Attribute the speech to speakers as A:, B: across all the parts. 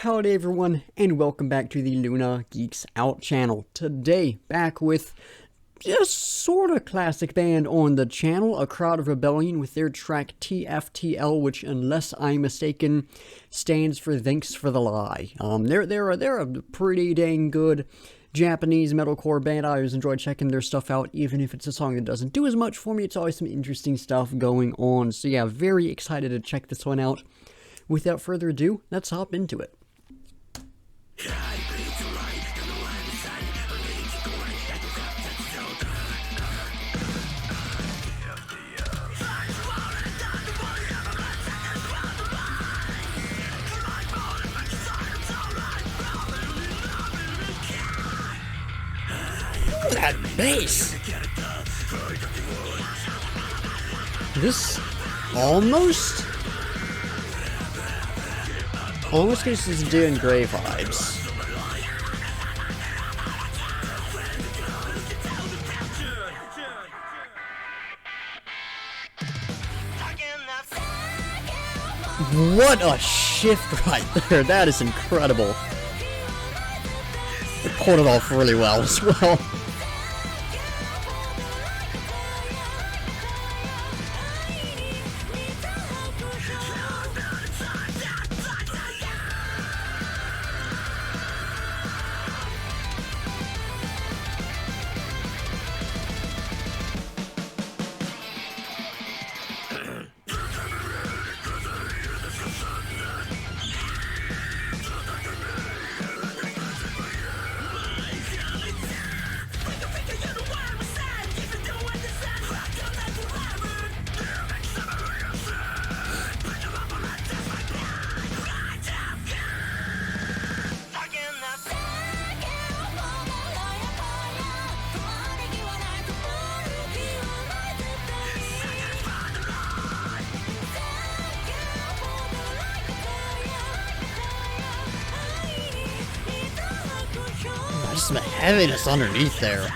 A: Howdy everyone, and welcome back to the Luna Geeks Out channel. Today, back with just sort of classic band on the channel, A Crowd of Rebellion with their track TFTL, which, unless I'm mistaken, stands for Thanks for the Lie. They're a pretty dang good Japanese metalcore band. I always enjoy checking their stuff out, even if it's a song that doesn't do as much for me. It's always some interesting stuff going on. So yeah, very excited to check this one out. Without further ado, let's hop into it. That bass! This almost gives us Darren Gray vibes. What a shift right there! That is incredible. They pulled it off really well as well. Some heaviness underneath there.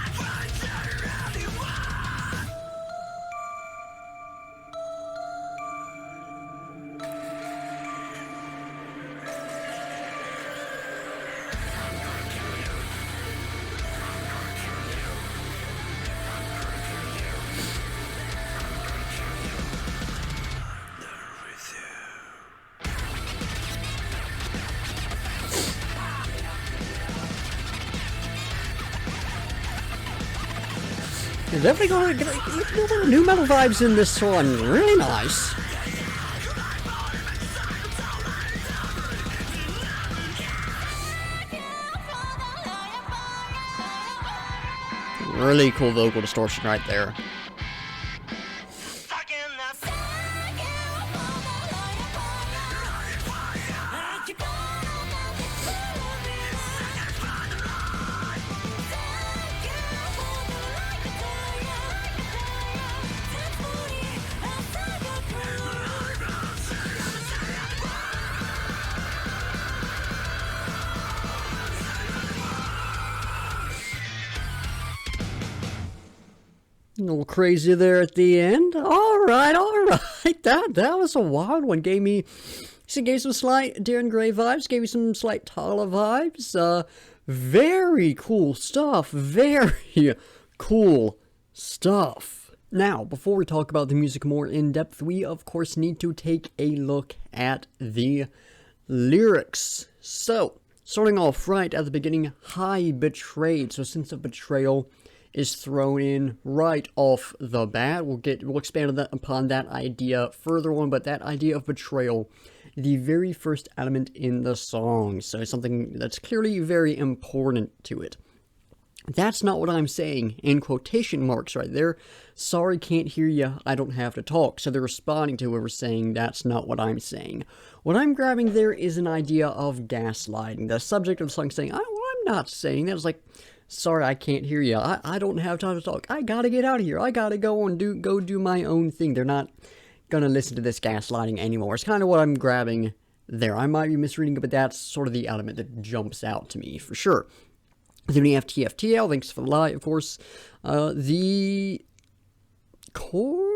A: You're definitely going to get a little new metal vibes in this one. Really nice. Really cool vocal distortion right there. A little crazy there at the end. Alright. That was a wild one. Gave some slight Darren Gray vibes, gave me some slight Tala vibes. Very cool stuff. Very cool stuff. Now, before we talk about the music more in depth, we of course need to take a look at the lyrics. So, starting off right at the beginning, "High betrayed." So, sense of betrayal is thrown in right off the bat. We'll expand upon that idea further on, but that idea of betrayal, the very first element in the song, so something that's clearly very important to it. That's not what I'm saying, in quotation marks right there. Sorry, can't hear you, I don't have to talk. So they're responding to whoever's saying that's not what I'm saying. What I'm grabbing there is an idea of gaslighting. The subject of the song saying, I'm not saying that. It's like, sorry, I can't hear you. I don't have time to talk. I gotta get out of here. I gotta go and go do my own thing. They're not gonna listen to this gaslighting anymore. It's kind of what I'm grabbing there. I might be misreading it, but that's sort of the element that jumps out to me for sure. Then we have TFTL, Thanks for the Lie, of course. The chorus?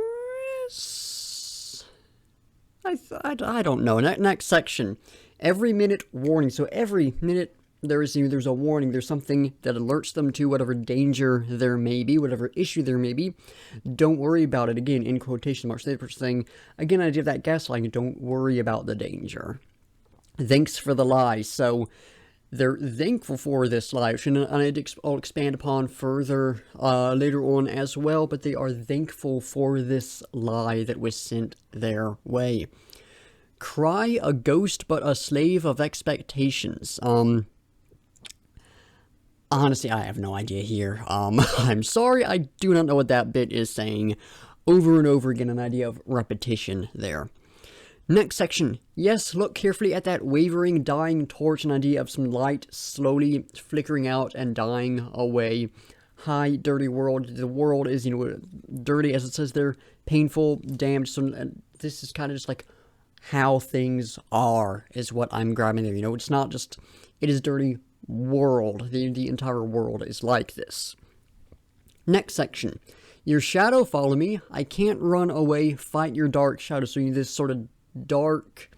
A: I don't know. Next section Every minute warning. So every minute there's a warning. There's something that alerts them to whatever danger there may be, whatever issue there may be. Don't worry about it. Again, in quotation marks, the first thing. Again, I did that gaslighting. Don't worry about the danger. Thanks for the lie. So they're thankful for this lie, which I'll expand upon further later on as well, but they are thankful for this lie that was sent their way. Cry a ghost but a slave of expectations. Honestly, I have no idea here. I'm sorry, I do not know what that bit is saying. Over and over again, an idea of repetition there. Next section. Yes, look carefully at that wavering, dying torch, an idea of some light slowly flickering out and dying away. Hi, dirty world. The world is, dirty, as it says there, painful, damned. So this is kind of just like how things are, is what I'm grabbing there. It's not just, it is dirty world. The entire world is like this. Next section. Your shadow follow me. I can't run away. Fight your dark shadow. So this sort of dark,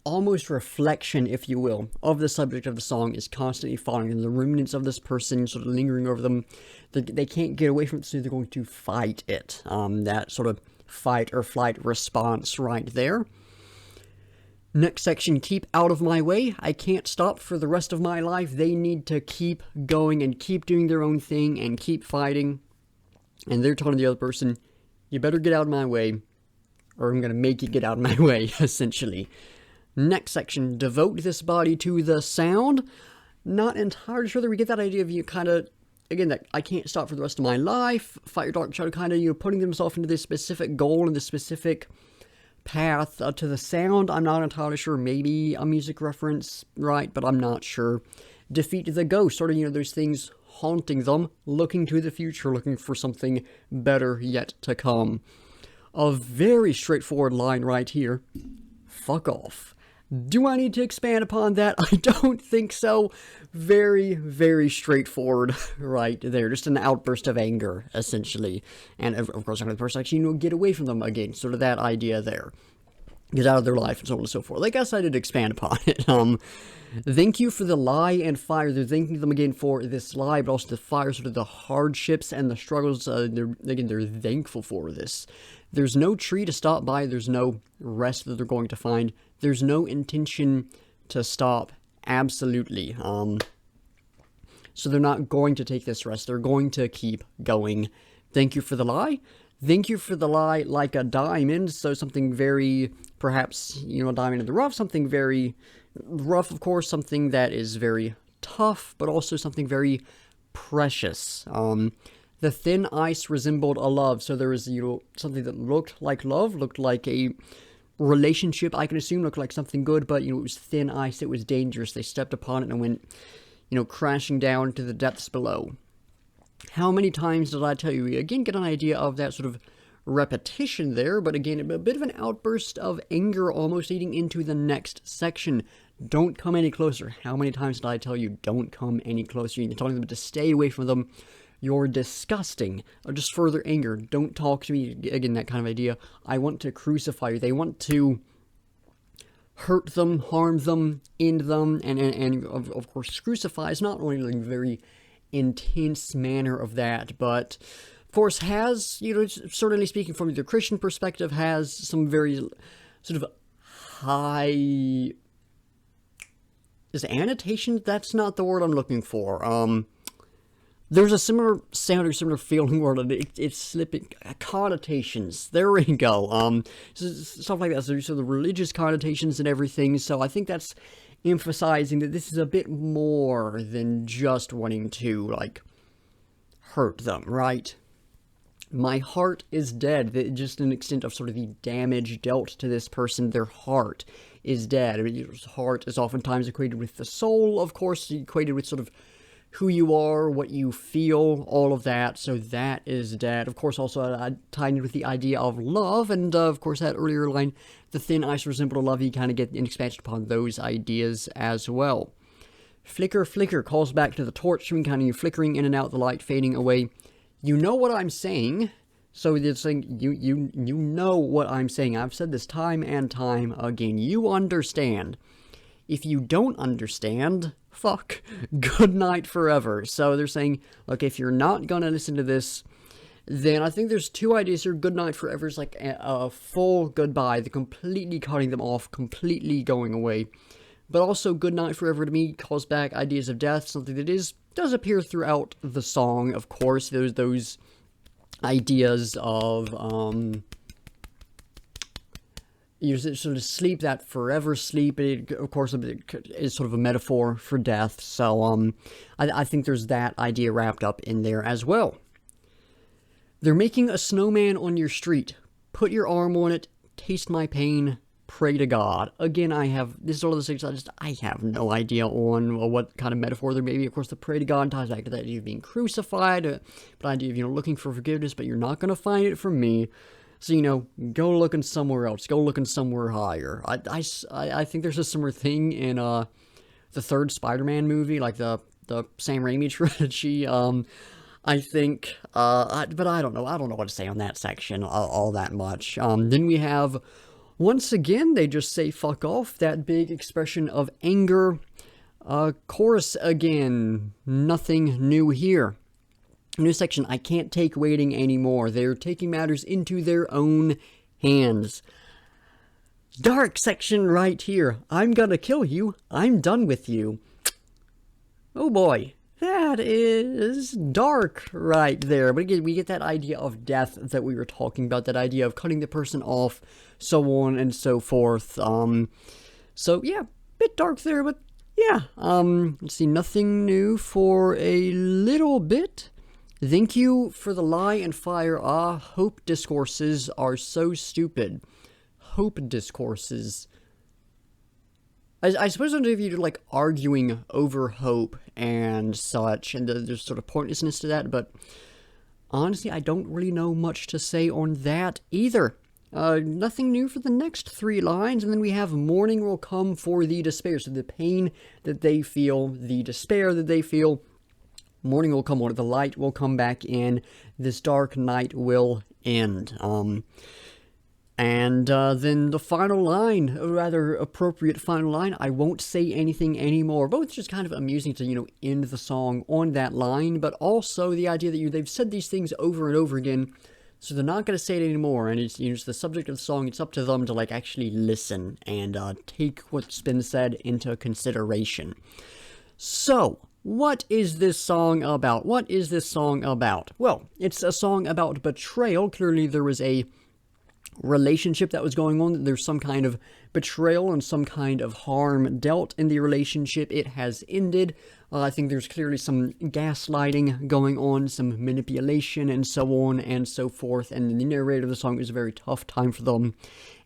A: almost reflection, if you will, of the subject of the song is constantly following them. The remnants of this person sort of lingering over them. They can't get away from it, so they're going to fight it. That sort of fight or flight response right there. Next section, keep out of my way. I can't stop for the rest of my life. They need to keep going and keep doing their own thing and keep fighting. And they're telling the other person, you better get out of my way, or I'm going to make you get out of my way, essentially. Next section, devote this body to the sound. Not entirely sure that we get that idea of you kind of, again, that I can't stop for the rest of my life. Fight your dark shadow, kind of, putting themselves into this specific goal and this specific path to the sound. I'm not entirely sure. Maybe a music reference, right? But I'm not sure. Defeat the ghost, sort of, those things haunting them, looking to the future, looking for something better yet to come. A very straightforward line right here. Fuck off. Do I need to expand upon that? I don't think so. Very, very straightforward right there. Just an outburst of anger, essentially. And of course, the person actually, get away from them again. Sort of that idea there. Get out of their life and so on and so forth. I guess I did expand upon it. Thank you for the lie and fire. They're thanking them again for this lie, but also the fire, sort of the hardships and the struggles. They're thankful for this. There's no tree to stop by. There's no rest that they're going to find. There's no intention to stop. Absolutely. So they're not going to take this rest. They're going to keep going. Thank you for the lie. Thank you for the lie like a diamond. So something very, perhaps, a diamond in the rough. Something very rough, of course. Something that is very tough, but also something very precious. The thin ice resembled a love. So there was, something that looked like love, looked like a relationship, I can assume, looked like something good, but, it was thin ice, it was dangerous. They stepped upon it and went, crashing down to the depths below. How many times did I tell you? We again get an idea of that sort of repetition there, but again, a bit of an outburst of anger almost leading into the next section. Don't come any closer. How many times did I tell you, don't come any closer? You're telling them to stay away from them. You're disgusting. Or just further anger. Don't talk to me. Again, that kind of idea. I want to crucify you. They want to hurt them, harm them, end them, and of course, crucify is not only a very intense manner of that, but of course has, certainly speaking from the Christian perspective, has some very sort of high... Is annotation? That's not the word I'm looking for. There's a similar sound or similar feeling word, and it's slipping. Connotations. There we go. Stuff like that. So the religious connotations and everything. So I think that's emphasizing that this is a bit more than just wanting to, hurt them, right? My heart is dead. Just an extent of sort of the damage dealt to this person. Their heart is dead. Heart is oftentimes equated with the soul, of course, equated with sort of who you are, what you feel, all of that. So that is dead. Of course, also tied in with the idea of love, and of course that earlier line, the thin ice resembled a love, you kind of get an expansion upon those ideas as well. Flicker, flicker calls back to the torch string, kind of flickering in and out, the light fading away. You know what I'm saying. So it's saying, you know what I'm saying. I've said this time and time again. You understand. if you don't understand, fuck, good night forever. So they're saying, look, if you're not gonna listen to this, then I think there's two ideas here. Good night forever is like a full goodbye, the completely cutting them off, completely going away. But also, good night forever to me calls back ideas of death, something that does appear throughout the song. Of course, there's those ideas of you sort of sleep, that forever sleep. It, of course, is sort of a metaphor for death. So I think there's that idea wrapped up in there as well. They're making a snowman on your street. Put your arm on it. Taste my pain. Pray to God. Again, this is one of those things I have no idea on what kind of metaphor there may be. Of course, the pray to God ties back to that idea of being crucified, but idea of, looking for forgiveness, but you're not going to find it from me. So, go looking somewhere else. Go looking somewhere higher. I think there's a similar thing in the third Spider-Man movie, like the Sam Raimi trilogy. I think, but I don't know. I don't know what to say on that section all that much. Then we have, once again, they just say fuck off, that big expression of anger. Chorus again, nothing new here. New section, I can't take waiting anymore. They're taking matters into their own hands. Dark section right here. I'm gonna kill you. I'm done with you. Oh boy. That is dark right there. But again, we get that idea of death that we were talking about, that idea of cutting the person off, so on and so forth. So yeah, bit dark there, but yeah. Let's see, nothing new for a little bit. Thank you for the lie and fire. Hope discourses are so stupid. Hope discourses. I suppose under if you're like arguing over hope and such, and there's sort of pointlessness to that, but honestly, I don't really know much to say on that either. Nothing new for the next three lines, and then we have morning will come for the despair. So the pain that they feel, the despair that they feel, morning will come on, the light will come back in, this dark night will end. And then the final line, a rather appropriate final line, I won't say anything anymore. Both just kind of amusing to, end the song on that line, but also the idea that they've said these things over and over again, so they're not going to say it anymore, and it's, it's the subject of the song, it's up to them to, like, actually listen and take what's been said into consideration. So, what is this song about? What is this song about? Well, it's a song about betrayal. Clearly there was a relationship that was going on. There's some kind of betrayal and some kind of harm dealt in the relationship. It has ended. I think there's clearly some gaslighting going on, some manipulation, and so on and so forth. And the narrator of the song, it was a very tough time for them,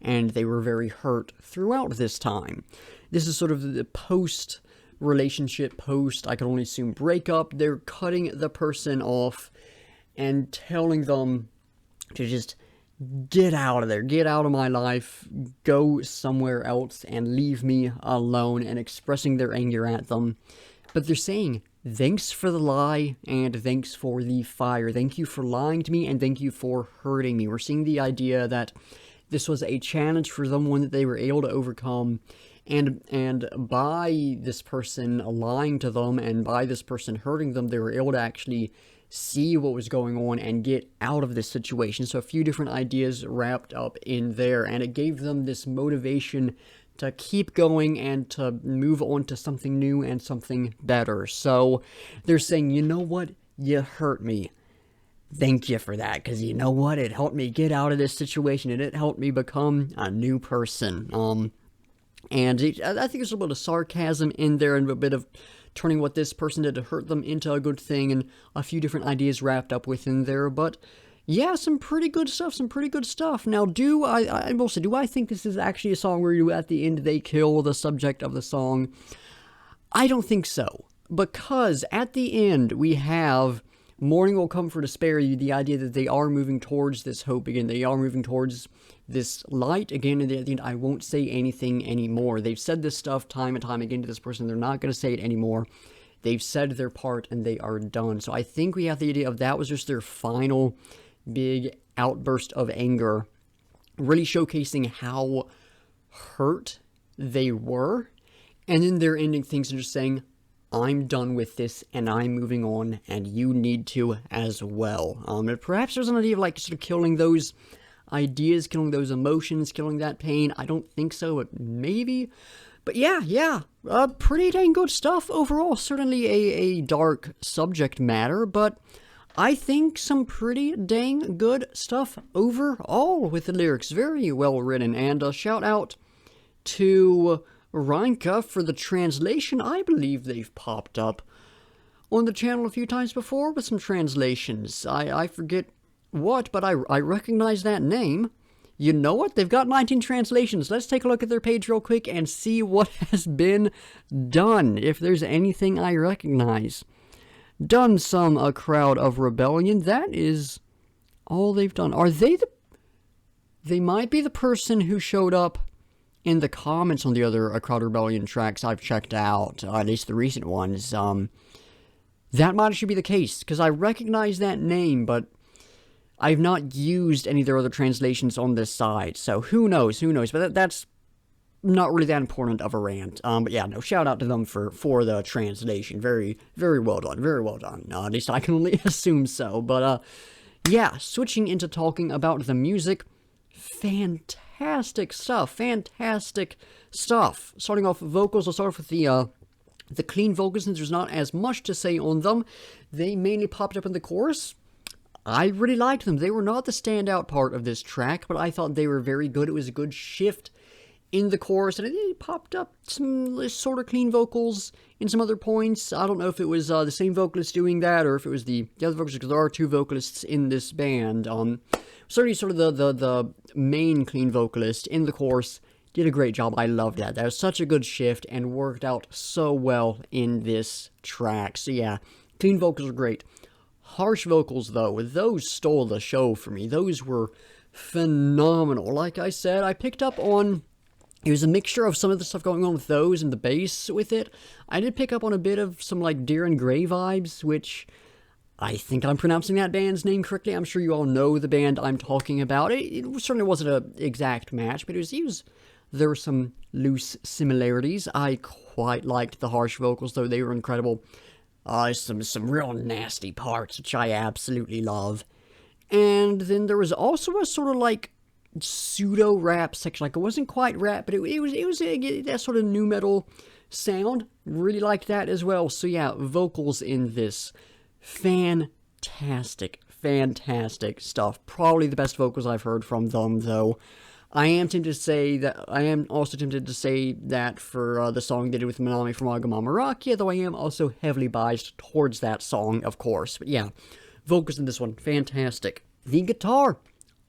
A: and they were very hurt throughout this time. This is sort of the post-relationship, I can only assume, breakup. They're cutting the person off and telling them to just get out of there, get out of my life, go somewhere else and leave me alone, and expressing their anger at them. But they're saying, thanks for the lie and thanks for the fire. Thank you for lying to me and thank you for hurting me. We're seeing the idea that this was a challenge for them, one that they were able to overcome. And by this person lying to them and by this person hurting them, they were able to actually see what was going on and get out of this situation. So a few different ideas wrapped up in there, and it gave them this motivation to keep going and to move on to something new and something better. So they're saying, you know what? You hurt me. Thank you for that, because you know what? It helped me get out of this situation, and it helped me become a new person. And I think there's a little bit of sarcasm in there and a bit of turning what this person did to hurt them into a good thing, and a few different ideas wrapped up within there. But yeah, some pretty good stuff. Now, do I think this is actually a song where at the end they kill the subject of the song? I don't think so, because at the end we have morning will come for despair, the idea that they are moving towards this hope again, they are moving towards this light again, and at the end, I won't say anything anymore. They've said this stuff time and time again to this person, they're not going to say it anymore. They've said their part, and they are done. So I think we have the idea of that was just their final big outburst of anger, really showcasing how hurt they were, And then they're ending things and just saying, I'm done with this and I'm moving on and you need to as well. And perhaps there's an idea of like sort of killing those ideas, killing those emotions, killing that pain. I don't think so, but maybe. But yeah, pretty dang good stuff overall. Certainly a dark subject matter, but I think some pretty dang good stuff overall with the lyrics. Very well written, and a shout out to Reinka for the translation. I believe they've popped up on the channel a few times before with some translations. I forget what, but I recognize that name. You know what? They've got 19 translations. Let's take a look at their page real quick and see what has been done, if there's anything I recognize. Done some A Crowd of Rebellion. That is all they've done. Are they They might be the person who showed up in the comments on the other A Crowd of Rebellion tracks I've checked out, at least the recent ones. That might actually be the case, because I recognize that name, but I've not used any of their other translations on this side, so who knows, but that's not really that important of a rant. But yeah, no, shout out to them for the translation. Very, very well done, at least I can only assume so. But yeah, switching into talking about the music, fantastic stuff. Starting off with vocals, I'll start off with the clean vocals, since there's not as much to say on them. They mainly popped up in the chorus. I really liked them. They were not the standout part of this track, but I thought they were very good. It was a good shift in the chorus, and it popped up some sort of clean vocals in some other points. I don't know if it was the same vocalist doing that, or if it was the other vocalist, because there are two vocalists in this band. Certainly sort of the main clean vocalist in the chorus did a great job. I loved that. That was such a good shift and worked out so well in this track. So yeah, clean vocals are great. Harsh vocals, though, those stole the show for me. Those were phenomenal. Like I said, I picked up on, it was a mixture of some of the stuff going on with those and the bass with it. I did pick up on a bit of some, like, Darren Gray vibes, which I think I'm pronouncing that band's name correctly. I'm sure you all know the band I'm talking about. It certainly wasn't an exact match, but there were some loose similarities. I quite liked the harsh vocals, though. They were incredible. Some real nasty parts, which I absolutely love. And then there was also a sort of like pseudo-rap section. Like, it wasn't quite rap, but it was that sort of nu metal sound. Really liked that as well. So yeah, vocals in this, fantastic stuff. Probably the best vocals I've heard from them, though. I am also tempted to say that for the song they did with Manami from Agumama Rakia, though I am also heavily biased towards that song, of course. But yeah, vocals in this one, fantastic. The guitar,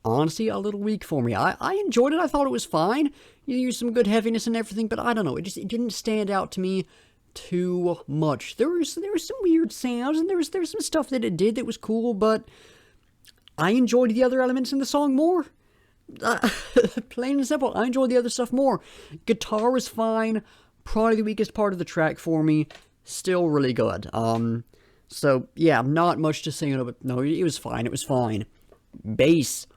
A: honestly, a little weak for me. I enjoyed it. I thought it was fine. You used some good heaviness and everything, but I don't know. It didn't stand out to me too much. There was some weird sounds, and there was some stuff that it did that was cool, but I enjoyed the other elements in the song more. Plain and simple, I enjoyed the other stuff more. Guitar was fine, probably the weakest part of the track for me, still really good. So yeah, not much to say on it, but no, it was fine. Bass,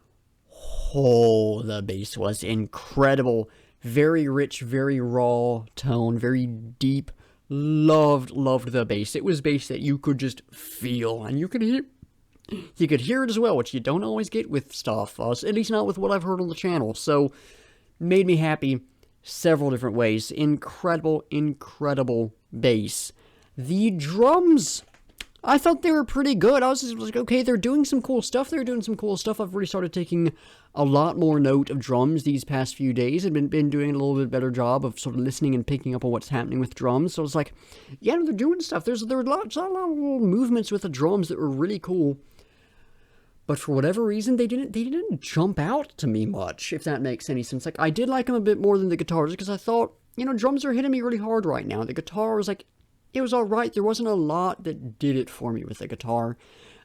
A: oh, the bass was incredible. Very rich, very raw tone, very deep. Loved the bass. It was bass that you could just feel, and you could hear it as well, which you don't always get with stuff, at least not with what I've heard on the channel. So, made me happy several different ways. Incredible bass. The drums, I thought they were pretty good. I was just like, okay, they're doing some cool stuff. I've really started taking a lot more note of drums these past few days. I've been doing a little bit better job of sort of listening and picking up on what's happening with drums. So I was like, yeah, they're doing stuff. There were a lot of little movements with the drums that were really cool. But for whatever reason, they didn't jump out to me much, if that makes any sense. Like, I did like them a bit more than the guitars, because I thought, drums are hitting me really hard right now. The guitar was like, it was alright. There wasn't a lot that did it for me with the guitar.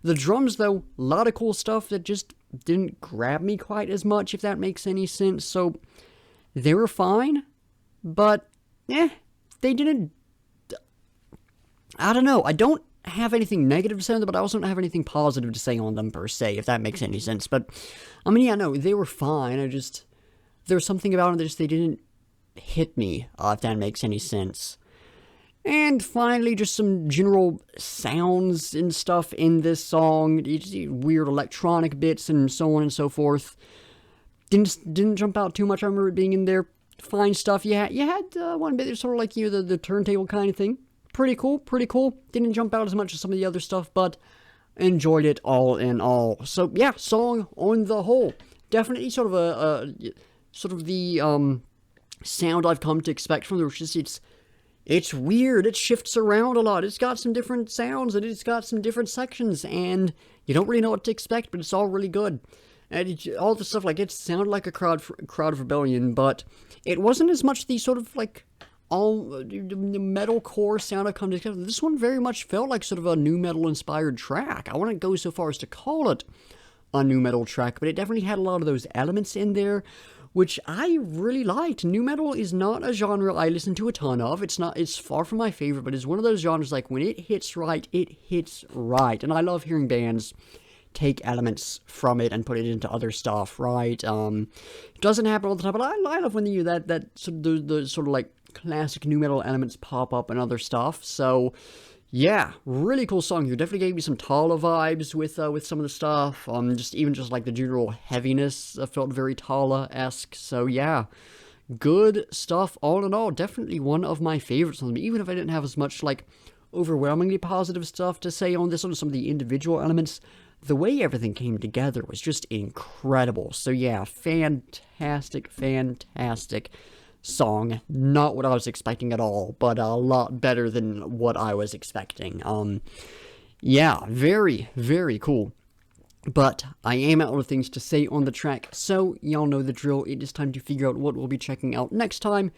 A: The drums, though, a lot of cool stuff that just didn't grab me quite as much, if that makes any sense. So, they were fine, but, they didn't, I don't know. I don't have anything negative to say on them, but I also don't have anything positive to say on them per se, if that makes any sense. But I mean, yeah, no, they were fine. There's something about them that just they didn't hit me, if that makes any sense. And finally, just some general sounds and stuff in this song, weird electronic bits and so on and so forth. Didn't jump out too much. I remember it being in there. Fine stuff. You had one bit that's sort of like the turntable kind of thing. Pretty cool. Didn't jump out as much as some of the other stuff, but enjoyed it all in all. So yeah, song on the whole, definitely sort of the sound I've come to expect from the. It's weird. It shifts around a lot. It's got some different sounds and it's got some different sections, and you don't really know what to expect, but it's all really good. And all the stuff, like, it sounded like a crowd of rebellion, but it wasn't as much the sort of like all the metalcore sound I've come to expect. This one very much felt like sort of a nu metal inspired track. I wouldn't go so far as to call it a nu metal track, but it definitely had a lot of those elements in there, which I really liked. Nu metal is not a genre I listen to a ton of. It's far from my favorite, but it's one of those genres, like, when it hits right, it hits right. And I love hearing bands take elements from it and put it into other stuff, right? It doesn't happen all the time, but I love when you that sort of the sort of like classic nu metal elements pop up and other stuff. So yeah, really cool song here. Definitely gave me some Tala vibes with some of the stuff. Just like the general heaviness felt very Tala-esque. So yeah, good stuff all in all. Definitely one of my favorites on them, even if I didn't have as much like overwhelmingly positive stuff to say on this one. Some of the individual elements, the way everything came together was just incredible. So yeah, fantastic song. Not what I was expecting at all, but a lot better than what I was expecting. Yeah, very, very cool. But I am out of things to say on the track, so y'all know the drill. It is time to figure out what we'll be checking out next time.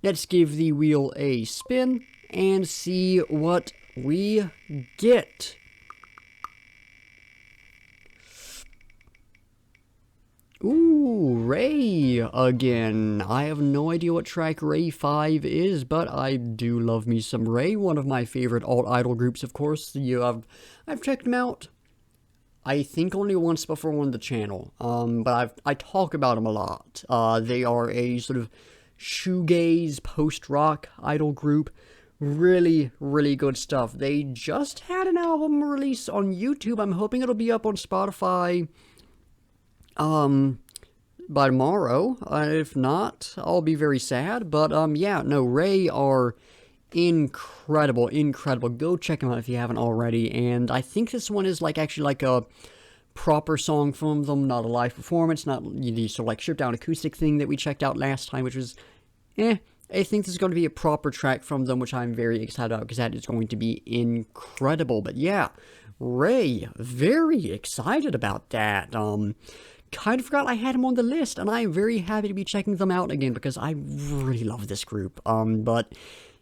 A: Let's give the wheel a spin and see what we get. Ooh, Ray again. I have no idea what track Ray 5 is, but I do love me some Ray. One of my favorite alt-idol groups, of course. I've checked them out, I think, only once before on the channel, but I talk about them a lot. They are a sort of shoegaze post-rock idol group. Really, really good stuff. They just had an album release on YouTube. I'm hoping it'll be up on Spotify by tomorrow. If not, I'll be very sad. But yeah, no, Ray are incredible. Go check them out if you haven't already. And I think this one is actually like a proper song from them, not a live performance, not the sort of like stripped down acoustic thing that we checked out last time, which was I think this is going to be a proper track from them, which I'm very excited about, because that is going to be incredible. But yeah, Ray, very excited about that. Kind of forgot I had him on the list, and I'm very happy to be checking them out again, because I really love this group. But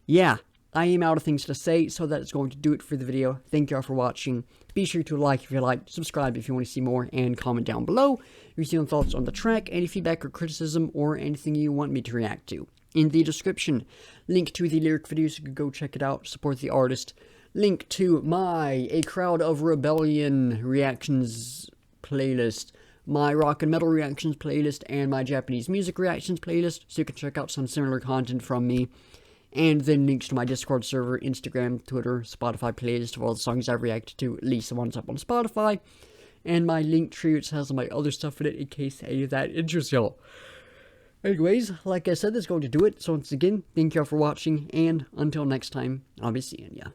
A: yeah, I am out of things to say, so that is going to do it for the video. Thank you all for watching. Be sure to like if you like, subscribe if you want to see more, and comment down below your thoughts on the track, any feedback or criticism, or anything you want me to react to. In the description, link to the lyric videos, you can go check it out, support the artist. Link to my A Crowd of Rebellion reactions playlist, my rock and metal reactions playlist, and my Japanese music reactions playlist, so you can check out some similar content from me. And then links to my Discord server, Instagram, Twitter, Spotify playlist of all the songs I've reacted to, at least the ones up on Spotify. And my link tree, which has all my other stuff in it, in case any of that interests y'all. Anyways, like I said, that's going to do it. So once again, thank y'all for watching, and until next time, I'll be seeing ya.